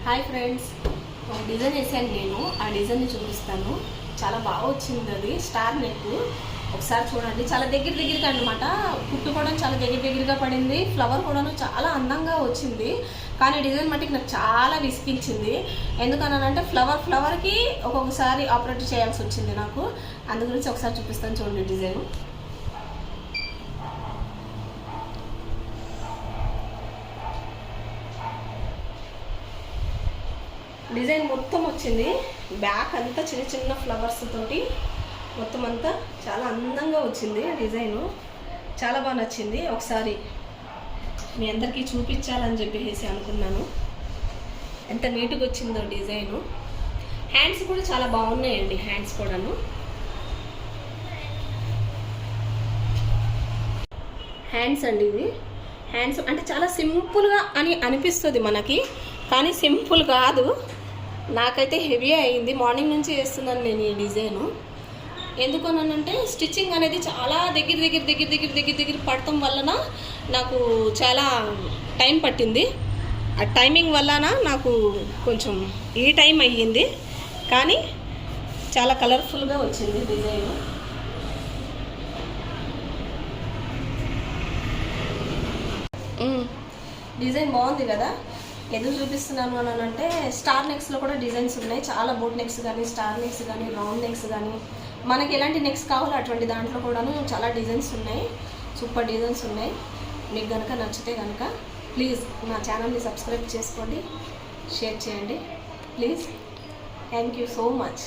Hi friends, ఒక design వేసాను నేను. ఆ డిజైన్ని చూపిస్తాను. చాలా బాగా వచ్చింది. అది స్టార్ నెక్. ఒకసారి చూడండి. చాలా దగ్గరగా అనమాట. కుట్టుకోవడం చాలా దగ్గరగా పడింది. ఫ్లవర్ కూడాను చాలా అందంగా వచ్చింది. కానీ డిజైన్ మట్టికి నాకు చాలా విసిగించింది. ఎందుకనంటే ఫ్లవర్కి ఒక్కొక్కసారి ఆపరేట్ చేయాల్సి వచ్చింది నాకు. అందు గురించి ఒకసారి చూపిస్తాను చూడండి డిజైన్. డిజైన్ మొత్తం వచ్చింది. బ్యాక్ అంతా చిన్న చిన్న ఫ్లవర్స్ తోటి మొత్తం అంతా చాలా అందంగా వచ్చింది. డిజైను చాలా బాగా నచ్చింది. ఒకసారి మీ అందరికీ చూపించాలని చెప్పేసి అనుకున్నాను. ఎంత నీట్గా వచ్చిందో డిజైను. హ్యాండ్స్ కూడా చాలా బాగున్నాయండి. హ్యాండ్స్ కూడాను హ్యాండ్స్ అండి. ఇవి హ్యాండ్స్ అంటే చాలా సింపుల్గా అని అనిపిస్తుంది మనకి, కానీ సింపుల్ కాదు. నాకైతే హెవీ అయింది. మార్నింగ్ నుంచి వేస్తున్నాను నేను ఈ డిజైను. ఎందుకనంటే స్టిచ్చింగ్ అనేది చాలా దగ్గర పడటం వలన నాకు చాలా టైం పట్టింది. ఆ టైమింగ్ వలన నాకు కొంచెం ఈ టైం అయ్యింది. కానీ చాలా కలర్ఫుల్గా వచ్చింది డిజైను. డిజైన్ బాగుంది కదా. ఎందుకు చూపిస్తున్నాను అని అంటే, స్టార్ నెక్స్లో కూడా డిజైన్స్ ఉన్నాయి. చాలా బోట్ నెక్స్ కానీ, స్టార్ నెక్స్ కానీ, రౌండ్ నెక్స్ కానీ, మనకి ఎలాంటి నెక్స్ కావాలో అటువంటి దాంట్లో కూడాను చాలా డిజైన్స్ ఉన్నాయి. సూపర్ డిజైన్స్ ఉన్నాయి. మీకు కనుక నచ్చితే కనుక ప్లీజ్ నా ఛానల్ని సబ్స్క్రైబ్ చేసుకోండి, షేర్ చేయండి please. Thank you so much.